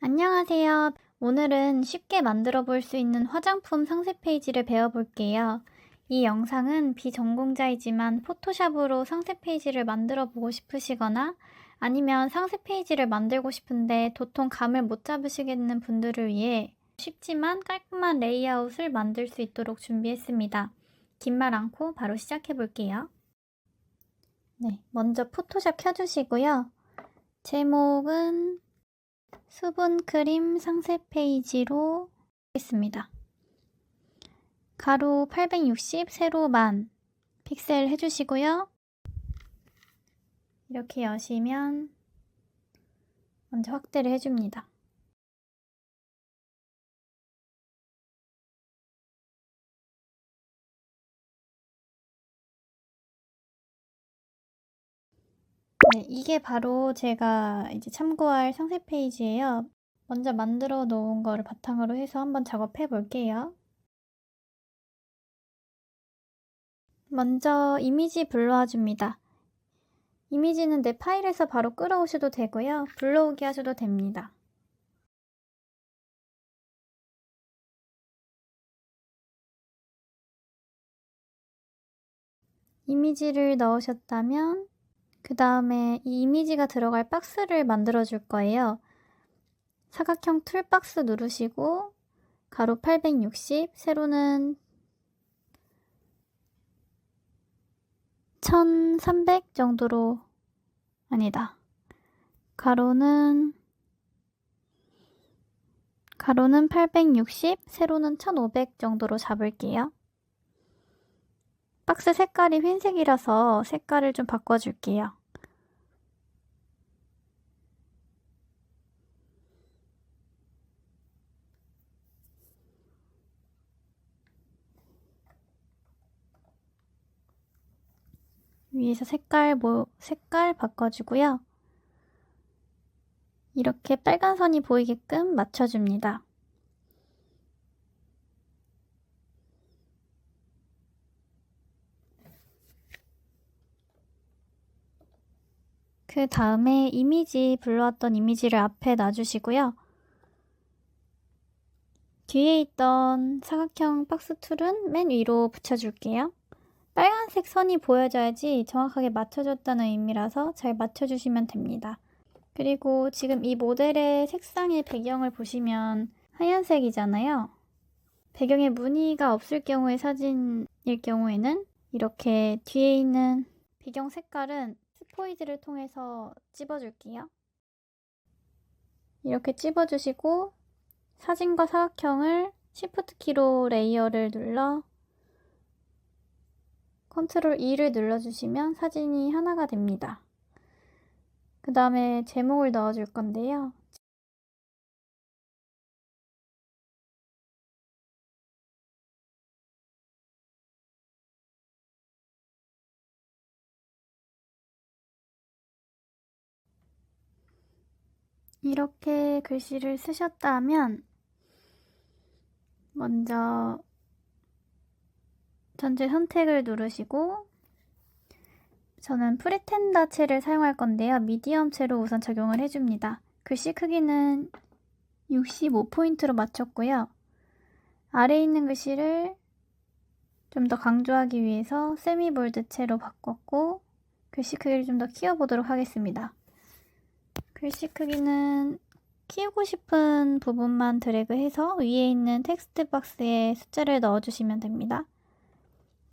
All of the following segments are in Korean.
안녕하세요. 오늘은 쉽게 만들어 볼 수 있는 화장품 상세 페이지를 배워볼게요. 이 영상은 비전공자이지만 포토샵으로 상세 페이지를 만들어 보고 싶으시거나 아니면 상세 페이지를 만들고 싶은데 도통 감을 못 잡으시겠는 분들을 위해 쉽지만 깔끔한 레이아웃을 만들 수 있도록 준비했습니다. 긴 말 않고 바로 시작해 볼게요. 네, 먼저 포토샵 켜주시고요. 제목은 수분크림 상세 페이지로 하겠습니다. 가로 860, 세로 1000 픽셀 해주시고요. 이렇게 여시면 먼저 확대를 해줍니다. 네, 이게 바로 제가 이제 참고할 상세 페이지예요. 먼저 만들어 놓은 거를 바탕으로 해서 한번 작업해 볼게요. 먼저 이미지 불러와 줍니다. 이미지는 내 파일에서 바로 끌어오셔도 되고요. 불러오게 하셔도 됩니다. 이미지를 넣으셨다면 그 다음에 이 이미지가 들어갈 박스를 만들어 줄 거예요. 사각형 툴박스 누르시고 가로 860, 세로는 1300 정도로, 아니다. 가로는 860, 세로는 1500 정도로 잡을게요. 박스 색깔이 흰색이라서 색깔을 좀 바꿔줄게요. 위에서 색깔 바꿔주고요. 이렇게 빨간 선이 보이게끔 맞춰줍니다. 그 다음에 이미지 불러왔던 이미지를 앞에 놔주시고요. 뒤에 있던 사각형 박스 툴은 맨 위로 붙여줄게요. 빨간색 선이 보여져야지 정확하게 맞춰줬다는 의미라서 잘 맞춰주시면 됩니다. 그리고 지금 이 모델의 색상의 배경을 보시면 하얀색이잖아요. 배경에 무늬가 없을 경우의 사진일 경우에는 이렇게 뒤에 있는 배경 색깔은 스포이드를 통해서 찝어줄게요. 이렇게 찝어주시고 사진과 사각형을 Shift 키로 레이어를 눌러 Ctrl E를 눌러주시면 사진이 하나가 됩니다. 그 다음에 제목을 넣어줄 건데요. 이렇게 글씨를 쓰셨다면 먼저 전체 선택을 누르시고 저는 프리텐더 채를 사용할 건데요. 미디엄 채로 우선 적용을 해줍니다. 글씨 크기는 65포인트로 맞췄고요. 아래에 있는 글씨를 좀 더 강조하기 위해서 세미볼드 채로 바꿨고 글씨 크기를 좀 더 키워보도록 하겠습니다. 글씨 크기는 키우고 싶은 부분만 드래그해서 위에 있는 텍스트 박스에 숫자를 넣어주시면 됩니다.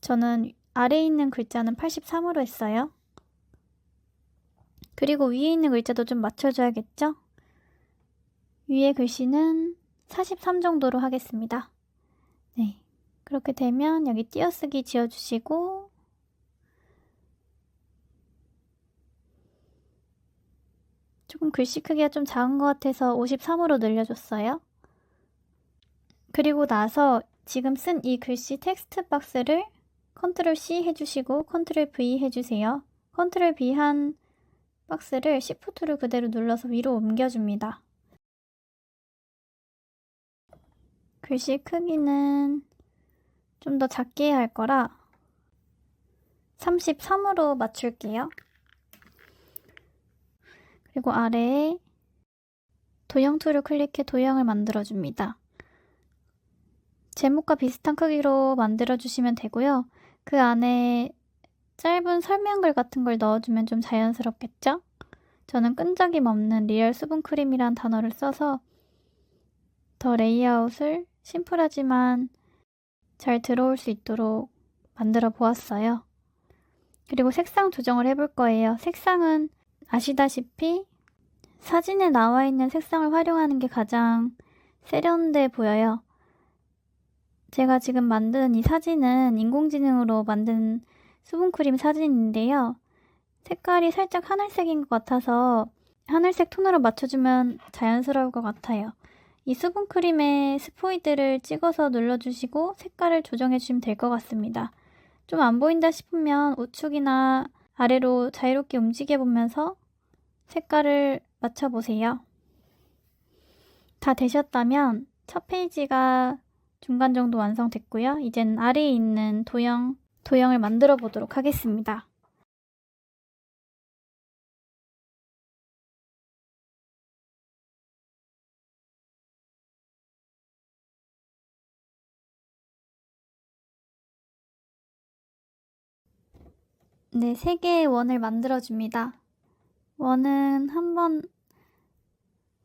저는 아래에 있는 글자는 83으로 했어요. 그리고 위에 있는 글자도 좀 맞춰줘야겠죠? 위에 글씨는 43 정도로 하겠습니다. 네, 그렇게 되면 여기 띄어쓰기 지어주시고 조금 글씨 크기가 좀 작은 것 같아서 53으로 늘려줬어요. 그리고 나서 지금 쓴 이 글씨 텍스트 박스를 Ctrl C 해주시고 Ctrl V 해주세요. Ctrl V 한 박스를 Shift를 그대로 눌러서 위로 옮겨줍니다. 글씨 크기는 좀 더 작게 할 거라 33으로 맞출게요. 그리고 아래에 도형 툴을 클릭해 도형을 만들어줍니다. 제목과 비슷한 크기로 만들어주시면 되고요. 그 안에 짧은 설명글 같은 걸 넣어주면 좀 자연스럽겠죠? 저는 끈적임 없는 리얼 수분크림이란 단어를 써서 더 레이아웃을 심플하지만 잘 들어올 수 있도록 만들어 보았어요. 그리고 색상 조정을 해볼 거예요. 색상은 아시다시피 사진에 나와 있는 색상을 활용하는 게 가장 세련돼 보여요. 제가 지금 만든 이 사진은 인공지능으로 만든 수분크림 사진인데요. 색깔이 살짝 하늘색인 것 같아서 하늘색 톤으로 맞춰주면 자연스러울 것 같아요. 이 수분크림에 스포이드를 찍어서 눌러주시고 색깔을 조정해주시면 될 것 같습니다. 좀 안 보인다 싶으면 우측이나 아래로 자유롭게 움직여보면서 색깔을 맞춰보세요. 다 되셨다면 첫 페이지가 중간 정도 완성됐고요. 이젠 아래에 있는 도형을 만들어 보도록 하겠습니다. 네, 3개의 원을 만들어줍니다. 원은 한번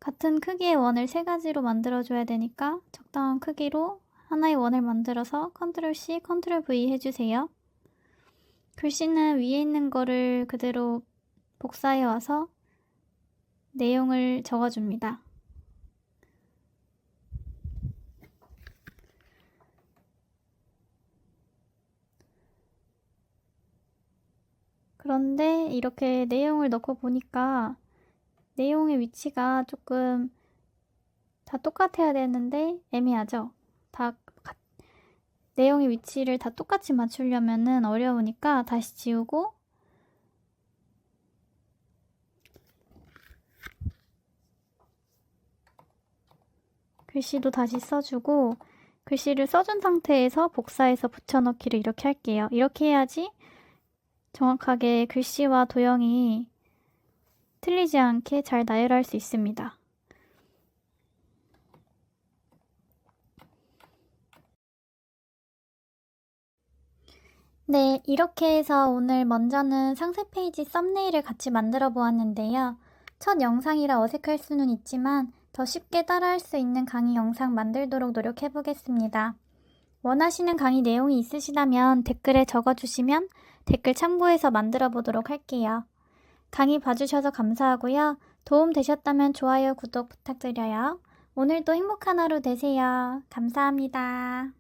같은 크기의 원을 3가지로 만들어줘야 되니까 적당한 크기로 하나의 원을 만들어서 컨트롤 C, 컨트롤 V 해주세요. 글씨는 위에 있는 거를 그대로 복사해 와서 내용을 적어줍니다. 그런데 이렇게 내용을 넣고 보니까 내용의 위치가 조금 다 똑같아야 되는데 애매하죠? 내용의 위치를 다 똑같이 맞추려면 어려우니까 다시 지우고 글씨도 다시 써주고 글씨를 써준 상태에서 복사해서 붙여넣기를 이렇게 할게요. 이렇게 해야지 정확하게 글씨와 도형이 틀리지 않게 잘 나열할 수 있습니다. 네, 이렇게 해서 오늘 먼저는 상세 페이지 썸네일을 같이 만들어 보았는데요. 첫 영상이라 어색할 수는 있지만 더 쉽게 따라할 수 있는 강의 영상 만들도록 노력해 보겠습니다. 원하시는 강의 내용이 있으시다면 댓글에 적어주시면 댓글 참고해서 만들어 보도록 할게요. 강의 봐주셔서 감사하고요. 도움 되셨다면 좋아요, 구독 부탁드려요. 오늘도 행복한 하루 되세요. 감사합니다.